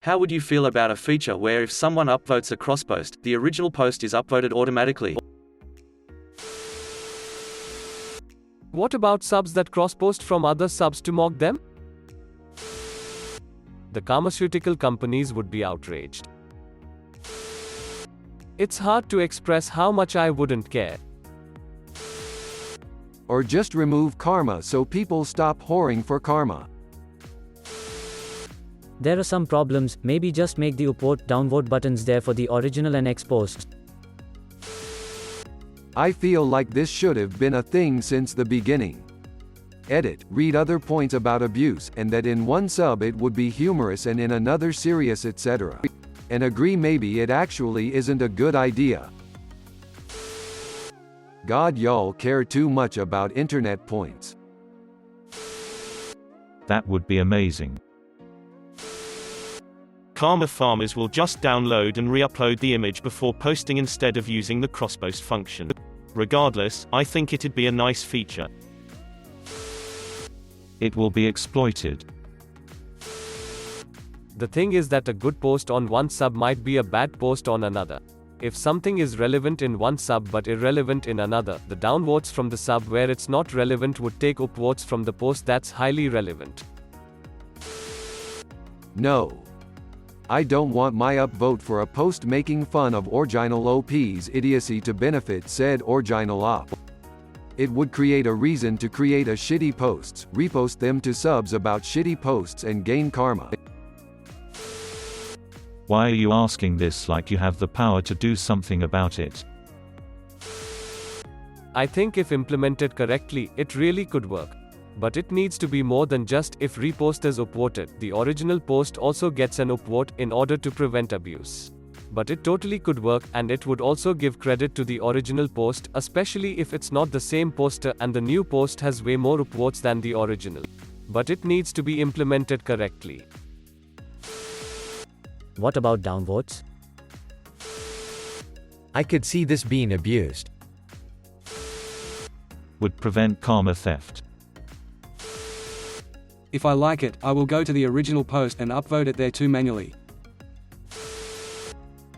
How would you feel about a feature where if someone upvotes a crosspost, the original post is upvoted automatically? What about subs that crosspost from other subs to mock them? The pharmaceutical companies would be outraged. It's hard to express how much I wouldn't care. Or just remove karma so people stop whoring for karma. There are some problems, maybe just make the upvote, downvote buttons there for the original and X posts. I feel like this should have been a thing since the beginning. Edit, read other points about abuse, and that in one sub it would be humorous and in another serious, etc. And agree maybe it actually isn't a good idea. God, y'all care too much about internet points. That would be amazing. Karma farmers will just download and re-upload the image before posting instead of using the crosspost function. Regardless, I think it'd be a nice feature. It will be exploited. The thing is that a good post on one sub might be a bad post on another. If something is relevant in one sub but irrelevant in another, the downvotes from the sub where it's not relevant would take upvotes from the post that's highly relevant. No. I don't want my upvote for a post making fun of original OP's idiocy to benefit said original op. It would create a reason to create a shitty posts, repost them to subs about shitty posts and gain karma. Why are you asking this like you have the power to do something about it? I think if implemented correctly, it really could work. But it needs to be more than just if repost is upvoted, the original post also gets an upvote in order to prevent abuse. But it totally could work, and it would also give credit to the original post, especially if it's not the same poster and the new post has way more upvotes than the original. But it needs to be implemented correctly. What about downvotes? I could see this being abused. Would prevent karma theft. If I like it, I will go to the original post and upvote it there too manually.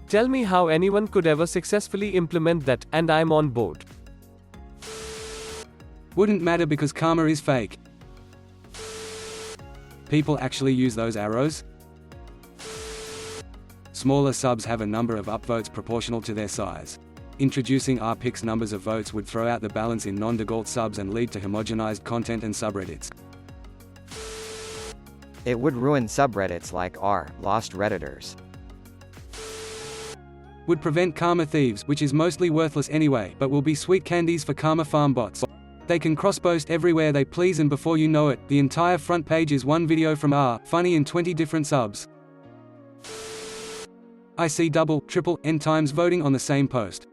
Tell me how anyone could ever successfully implement that, and I'm on board. Wouldn't matter because karma is fake. People actually use those arrows. Smaller subs have a number of upvotes proportional to their size. Introducing r-pix numbers of votes would throw out the balance in non-default subs and lead to homogenized content and subreddits. It would ruin subreddits like r, lost redditors. Would prevent karma thieves, which is mostly worthless anyway, but will be sweet candies for karma farm bots. They can cross-post everywhere they please, and before you know it, the entire front page is one video from r, funny in 20 different subs. I see double, triple, n times voting on the same post.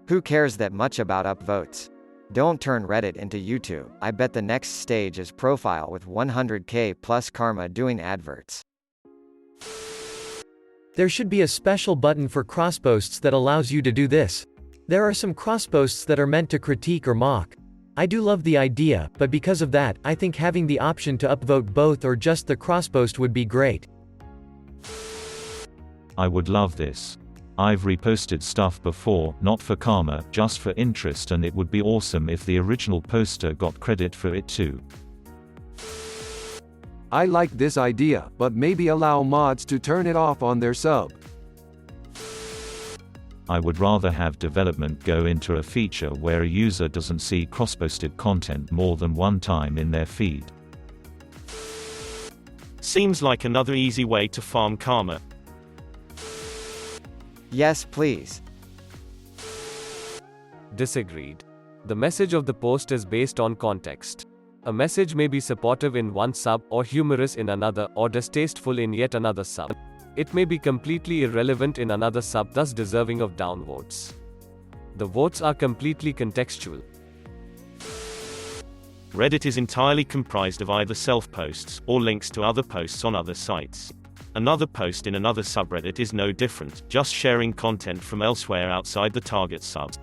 Who cares that much about upvotes? Don't turn Reddit into YouTube. I bet the next stage is profile with 100k plus karma doing adverts. There should be a special button for crossposts that allows you to do this. There are some crossposts that are meant to critique or mock. I do love the idea, but because of that, I think having the option to upvote both or just the crosspost would be great. I would love this. I've reposted stuff before, not for karma, just for interest, and it would be awesome if the original poster got credit for it too. I like this idea, but maybe allow mods to turn it off on their sub. I would rather have development go into a feature where a user doesn't see cross-posted content more than one time in their feed. Seems like another easy way to farm karma. Yes, please. Disagreed. The message of the post is based on context. A message may be supportive in one sub, or humorous in another, or distasteful in yet another sub. It may be completely irrelevant in another sub, thus deserving of downvotes. The votes are completely contextual. Reddit is entirely comprised of either self-posts, or links to other posts on other sites. Another post in another subreddit is no different, just sharing content from elsewhere outside the target subs.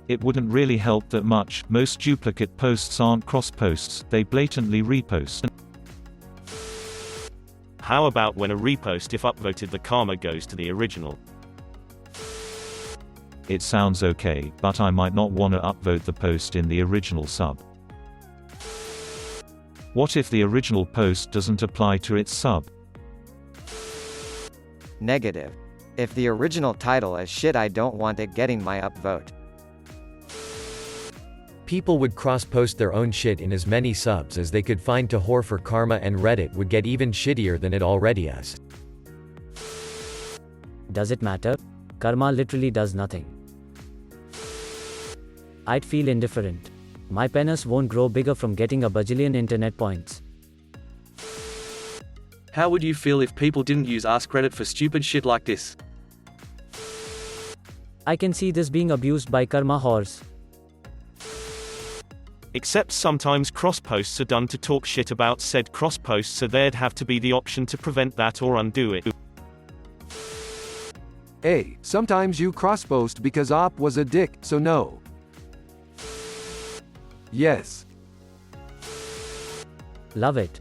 It wouldn't really help that much. Most duplicate posts aren't cross-posts, they blatantly repost. How about when a repost if upvoted the karma goes to the original? It sounds okay, but I might not want to upvote the post in the original sub. What if the original post doesn't apply to its sub? Negative. If the original title is shit, I don't want it getting my upvote. People would cross-post their own shit in as many subs as they could find to whore for karma, and Reddit would get even shittier than it already is. Does it matter? Karma literally does nothing. I'd feel indifferent. My penis won't grow bigger from getting a bajillion internet points. How would you feel if people didn't use askReddit for stupid shit like this? I can see this being abused by karma whores. Except sometimes cross-posts are done to talk shit about said cross-post, so there'd have to be the option to prevent that or undo it. A. Sometimes you crosspost because op was a dick, so no. Yes. Love it.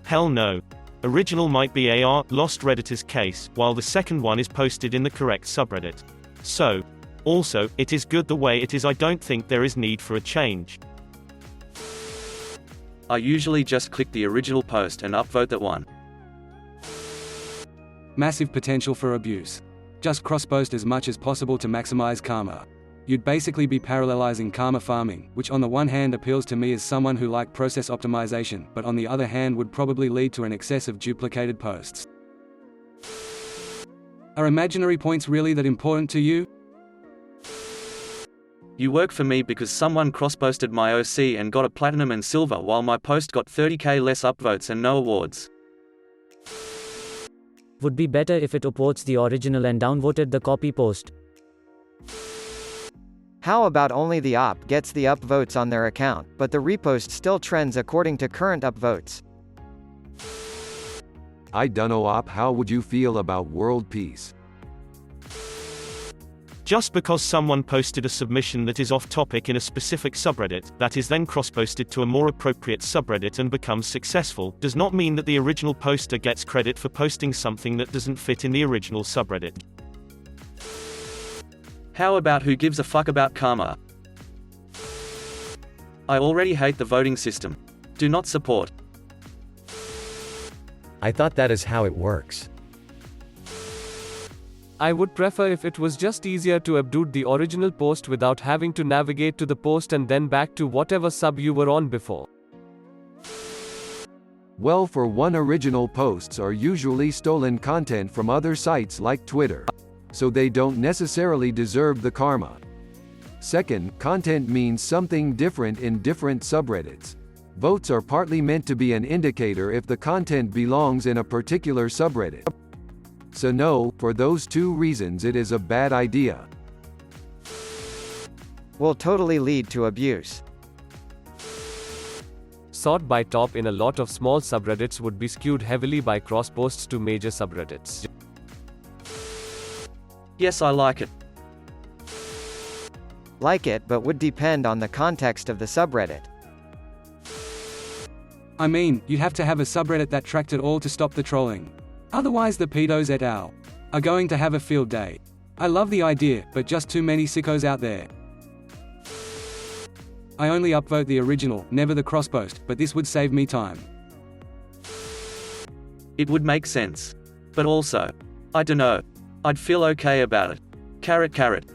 Hell no. Original might be AR, lost Redditor's case, while the second one is posted in the correct subreddit. So, also, it is good the way it is. I don't think there is need for a change. I usually just click the original post and upvote that one. Massive potential for abuse. Just cross-post as much as possible to maximize karma. You'd basically be parallelizing karma farming, which on the one hand appeals to me as someone who likes process optimization, but on the other hand would probably lead to an excess of duplicated posts. Are imaginary points really that important to you? You work for me because someone cross-posted my OC and got a platinum and silver while my post got 30k less upvotes and no awards. Would be better if it upvotes the original and downvoted the copy post. How about only the op gets the upvotes on their account, but the repost still trends according to current upvotes? I dunno op, how would you feel about world peace? Just because someone posted a submission that is off-topic in a specific subreddit, that is then cross-posted to a more appropriate subreddit and becomes successful, does not mean that the original poster gets credit for posting something that doesn't fit in the original subreddit. How about who gives a fuck about karma? I already hate the voting system. Do not support. I thought that is how it works. I would prefer if it was just easier to upvote the original post without having to navigate to the post and then back to whatever sub you were on before. Well, for one, original posts are usually stolen content from other sites like Twitter, so they don't necessarily deserve the karma. Second, content means something different in different subreddits. Votes are partly meant to be an indicator if the content belongs in a particular subreddit. So no, for those two reasons it is a bad idea. Will totally lead to abuse. Sort by top in a lot of small subreddits would be skewed heavily by cross-posts to major subreddits. Yes, I like it. Like it, but would depend on the context of the subreddit. I mean, you'd have to have a subreddit that tracked it all to stop the trolling. Otherwise the pedos et al. Are going to have a field day. I love the idea, but just too many sickos out there. I only upvote the original, never the crosspost, but this would save me time. It would make sense. But also, I dunno. I'd feel okay about it. Carrot.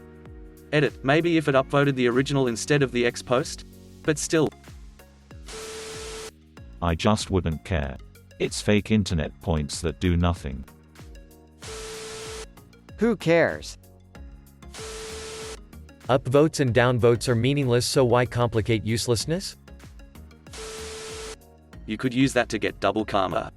Edit, maybe if it upvoted the original instead of the X post? But still. I just wouldn't care. It's fake internet points that do nothing. Who cares? Upvotes and downvotes are meaningless, so why complicate uselessness? You could use that to get double karma.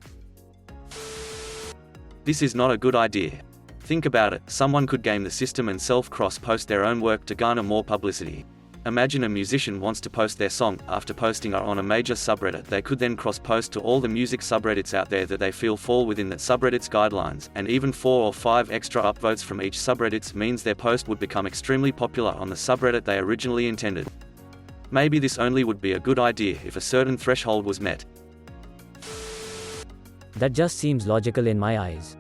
This is not a good idea. Think about it, someone could game the system and self-cross-post their own work to garner more publicity. Imagine a musician wants to post their song, after posting it on a major subreddit they could then cross-post to all the music subreddits out there that they feel fall within that subreddit's guidelines, and even 4 or 5 extra upvotes from each subreddit means their post would become extremely popular on the subreddit they originally intended. Maybe this only would be a good idea if a certain threshold was met. That just seems logical in my eyes.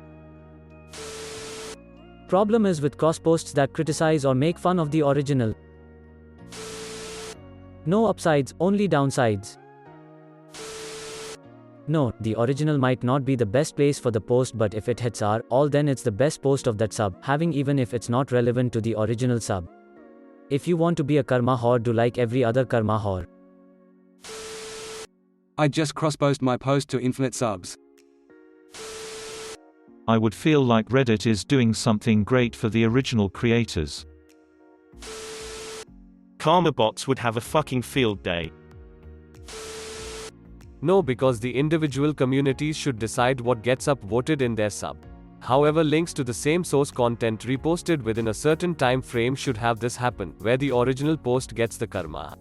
Problem is with cross-posts that criticize or make fun of the original. No upsides, only downsides. No, the original might not be the best place for the post, but if it hits all, then it's the best post of that sub, having even if it's not relevant to the original sub. If you want to be a karma whore, do like every other karma whore. I just cross-post my post to infinite subs. I would feel like Reddit is doing something great for the original creators. Karma bots would have a fucking field day. No, because the individual communities should decide what gets upvoted in their sub. However, links to the same source content reposted within a certain time frame should have this happen, where the original post gets the karma.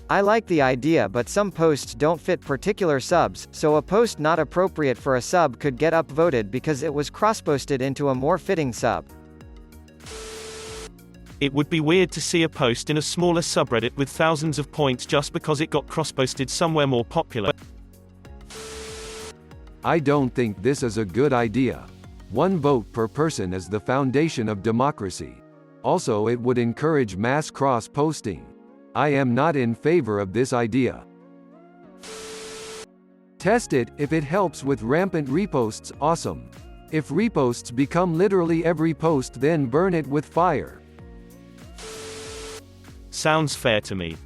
I like the idea, but some posts don't fit particular subs, so a post not appropriate for a sub could get upvoted because it was cross-posted into a more fitting sub. It would be weird to see a post in a smaller subreddit with thousands of points just because it got cross-posted somewhere more popular. I don't think this is a good idea. One vote per person is the foundation of democracy. Also, it would encourage mass cross-posting. I am not in favor of this idea. Test it. If it helps with rampant reposts, awesome. If reposts become literally every post, then burn it with fire. Sounds fair to me.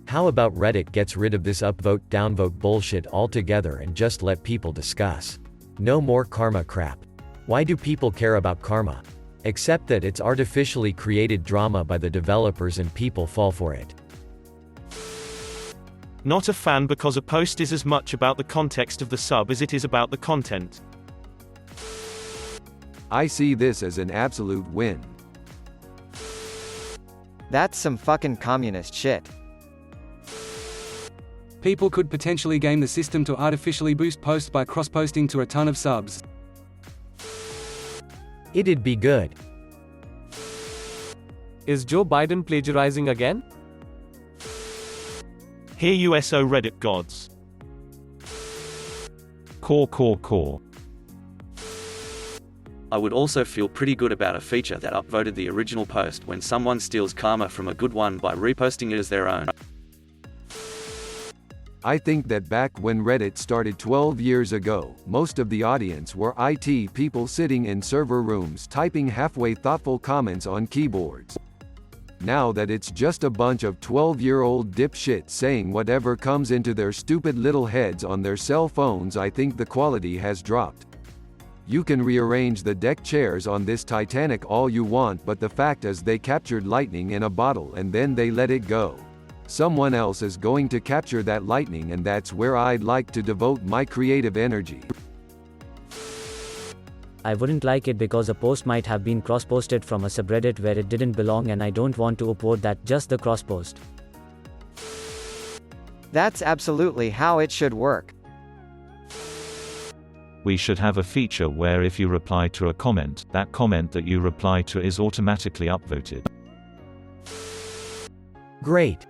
How about Reddit gets rid of this upvote downvote bullshit altogether and just let people discuss? No more karma crap. Why do people care about karma? Except that it's artificially created drama by the developers and people fall for it. Not a fan because a post is as much about the context of the sub as it is about the content. I see this as an absolute win. That's some fucking communist shit. People could potentially game the system to artificially boost posts by cross-posting to a ton of subs. It'd be good. Is Joe Biden plagiarizing again? Hear USO Reddit gods. Core. I would also feel pretty good about a feature that upvoted the original post when someone steals karma from a good one by reposting it as their own. I think that back when Reddit started 12 years ago, most of the audience were IT people sitting in server rooms typing halfway thoughtful comments on keyboards. Now that it's just a bunch of 12-year-old dipshits saying whatever comes into their stupid little heads on their cell phones, I think the quality has dropped. You can rearrange the deck chairs on this Titanic all you want, but the fact is they captured lightning in a bottle and then they let it go. Someone else is going to capture that lightning, and that's where I'd like to devote my creative energy. I wouldn't like it because a post might have been cross-posted from a subreddit where it didn't belong, and I don't want to upvote that, just the cross-post. That's absolutely how it should work. We should have a feature where if you reply to a comment, that comment that you reply to is automatically upvoted. Great.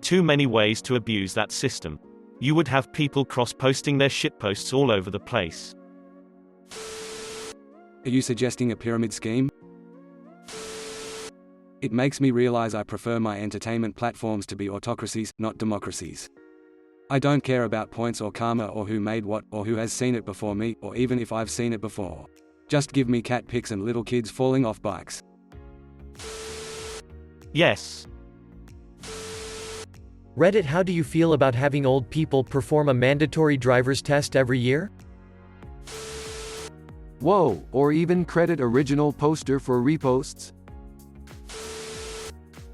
Too many ways to abuse that system. You would have people cross-posting their shitposts all over the place. Are you suggesting a pyramid scheme? It makes me realize I prefer my entertainment platforms to be autocracies, not democracies. I don't care about points or karma or who made what, or who has seen it before me, or even if I've seen it before. Just give me cat pics and little kids falling off bikes. Yes. Reddit, how do you feel about having old people perform a mandatory driver's test every year? Whoa, or even credit original poster for reposts?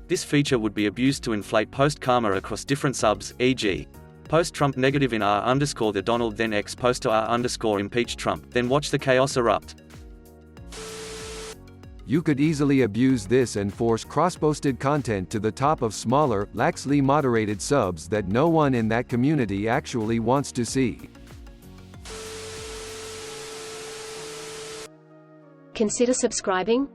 This feature would be abused to inflate post karma across different subs, e.g. post Trump negative in r_the Donald, then X post to r_impeach Trump, then watch the chaos erupt. You could easily abuse this and force cross-posted content to the top of smaller, laxly moderated subs that no one in that community actually wants to see. Consider subscribing.